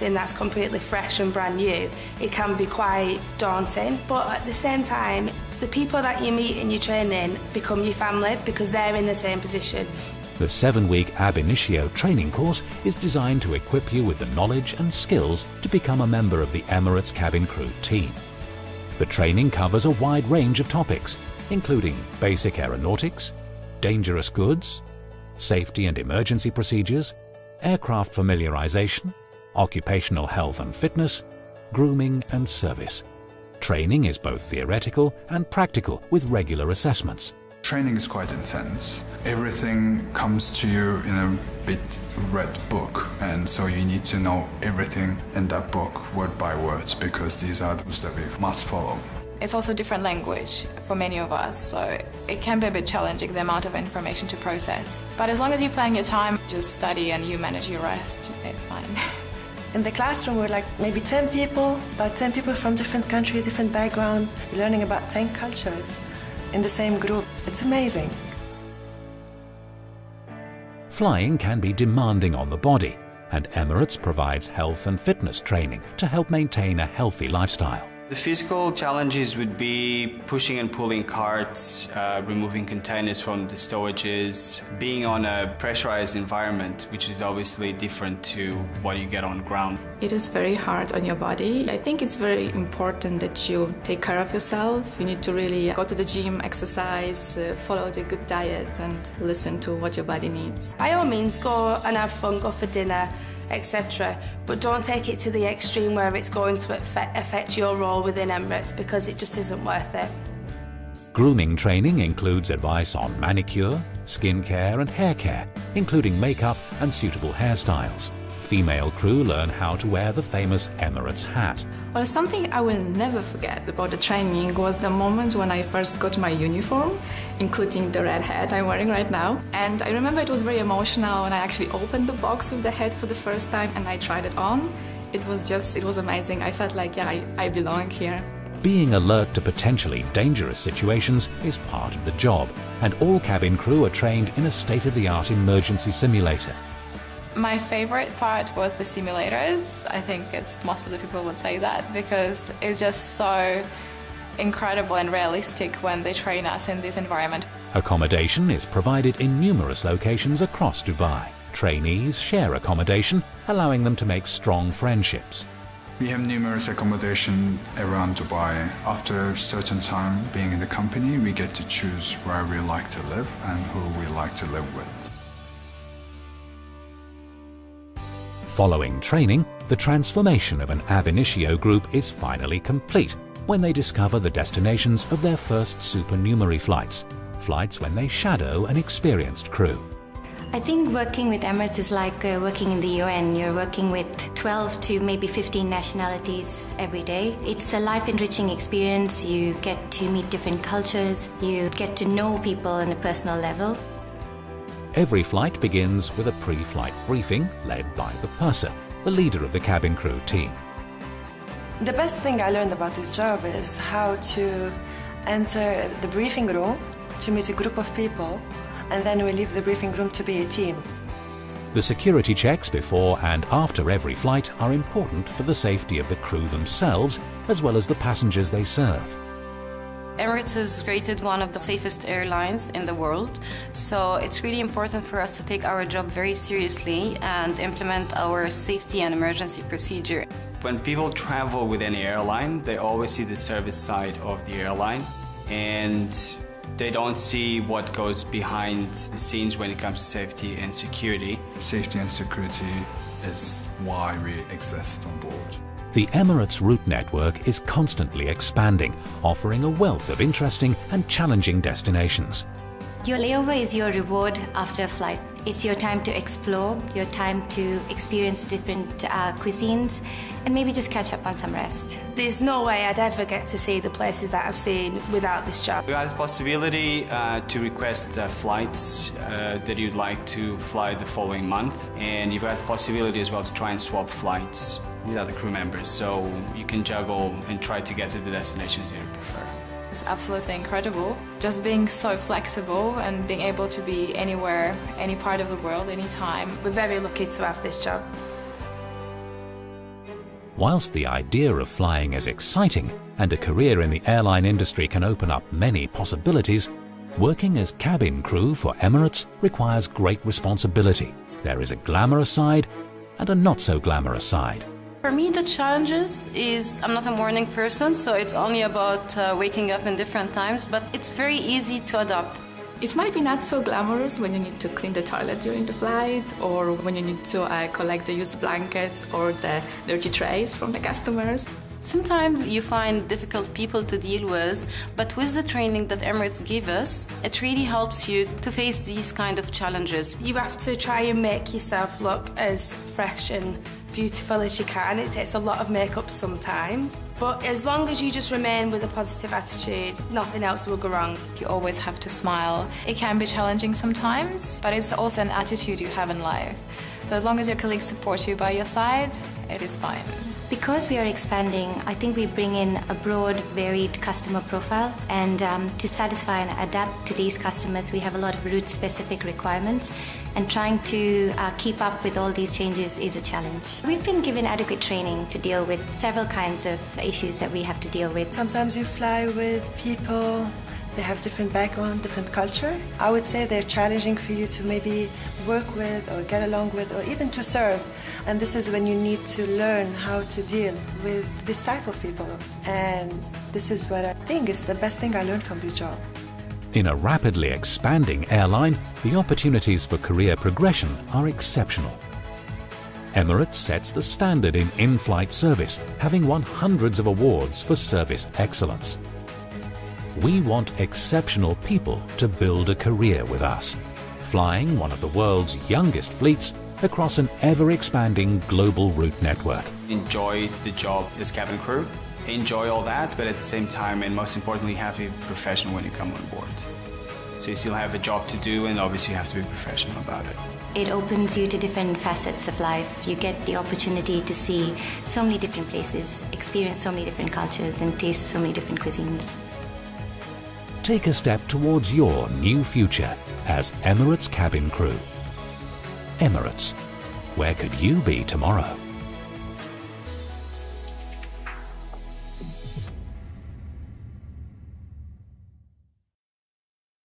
something that's completely fresh and brand new, it can be quite daunting. But at the same time, the people that you meet in your training become your family because they're in the same position. The 7-week Ab Initio training course is designed to equip you with the knowledge and skills to become a member of the Emirates cabin crew team. The training covers a wide range of topics, including basic aeronautics, dangerous goods, safety and emergency procedures, aircraft familiarization, occupational health and fitness, grooming and service. Training is both theoretical and practical with regular assessments. Training is quite intense. Everything comes to you in a big red book, and so you need to know everything in that book word by word, because these are the rules that we must follow. It's also a different language for many of us, so it can be a bit challenging, the amount of information to process. But as long as you plan your time, just study and you manage your rest, it's fine. In the classroom we're like maybe 10 people, about 10 people from different countries, different background, learning about 10 cultures in the same group. It's amazing. Flying can be demanding on the body, and Emirates provides health and fitness training to help maintain a healthy lifestyle. The physical challenges would be pushing and pulling carts, removing containers from the storages, being on a pressurized environment, which is obviously different to what you get on ground. It is very hard on your body. I think it's very important that you take care of yourself. You need to really go to the gym, exercise, follow the good diet and listen to what your body needs. By all means, go and have fun, go for dinner, etc. But don't take it to the extreme where it's going to affect your role within Emirates, because it just isn't worth it. Grooming training includes advice on manicure, skin care and hair care, including makeup and suitable hairstyles. Female crew learn how to wear the famous Emirates hat. Well, something I will never forget about the training was the moment when I first got my uniform, including the red hat I'm wearing right now. And I remember it was very emotional when I actually opened the box with the hat for the first time and I tried it on. It was amazing. I felt like, yeah, I belong here. Being alert to potentially dangerous situations is part of the job, and all cabin crew are trained in a state-of-the-art emergency simulator. My favorite part was the simulators. I think most of the people would say that, because it's just so incredible and realistic when they train us in this environment. Accommodation is provided in numerous locations across Dubai. Trainees share accommodation, allowing them to make strong friendships. We have numerous accommodation around Dubai. After a certain time being in the company, we get to choose where we like to live and who we like to live with. Following training, the transformation of an Ab Initio group is finally complete when they discover the destinations of their first supernumerary flights when they shadow an experienced crew. I think working with Emirates is like working in the UN. You're working with 12 to maybe 15 nationalities every day. It's a life-enriching experience. You get to meet different cultures. You get to know people on a personal level. Every flight begins with a pre-flight briefing led by the purser, the leader of the cabin crew team. The best thing I learned about this job is how to enter the briefing room to meet a group of people, and then we leave the briefing room to be a team. The security checks before and after every flight are important for the safety of the crew themselves, as well as the passengers they serve. Emirates has rated one of the safest airlines in the world, so it's really important for us to take our job very seriously and implement our safety and emergency procedure. When people travel with any airline, they always see the service side of the airline, and they don't see what goes behind the scenes when it comes to safety and security. Safety and security is why we exist on board. The Emirates route network is constantly expanding, offering a wealth of interesting and challenging destinations. Your layover is your reward after a flight. It's your time to explore, your time to experience different cuisines, and maybe just catch up on some rest. There's no way I'd ever get to see the places that I've seen without this job. You have the possibility to request flights that you'd like to fly the following month, and you've got the possibility as well to try and swap flights with other crew members, so you can juggle and try to get to the destinations you prefer. It's absolutely incredible. Just being so flexible and being able to be anywhere, any part of the world, anytime. We're very lucky to have this job. Whilst the idea of flying is exciting and a career in the airline industry can open up many possibilities, working as cabin crew for Emirates requires great responsibility. There is a glamorous side and a not so glamorous side. For me, the challenges is I'm not a morning person, so it's only about waking up in different times, but it's very easy to adopt. It might be not so glamorous when you need to clean the toilet during the flight, or when you need to collect the used blankets or the dirty trays from the customers. Sometimes you find difficult people to deal with, but with the training that Emirates give us, it really helps you to face these kind of challenges. You have to try and make yourself look as fresh and beautiful as you can. It takes a lot of makeup sometimes, but as long as you just remain with a positive attitude, nothing else will go wrong. You always have to smile. It can be challenging sometimes, but it's also an attitude you have in life. So as long as your colleagues support you by your side, it is fine. Because we are expanding, I think we bring in a broad, varied customer profile, and to satisfy and adapt to these customers, we have a lot of route-specific requirements, and trying to keep up with all these changes is a challenge. We've been given adequate training to deal with several kinds of issues that we have to deal with. Sometimes you fly with people, they have different background, different culture. I would say they're challenging for you to maybe work with or get along with or even to serve. And this is when you need to learn how to deal with this type of people. And this is what I think is the best thing I learned from this job. In a rapidly expanding airline, the opportunities for career progression are exceptional. Emirates sets the standard in in-flight service, having won hundreds of awards for service excellence. We want exceptional people to build a career with us, flying one of the world's youngest fleets across an ever-expanding global route network. Enjoy the job as cabin crew, enjoy all that, but at the same time, and most importantly, have to be professional when you come on board. So you still have a job to do, and obviously you have to be professional about it. It opens you to different facets of life. You get the opportunity to see so many different places, experience so many different cultures, and taste so many different cuisines. Take a step towards your new future as Emirates cabin crew. Emirates, where could you be tomorrow?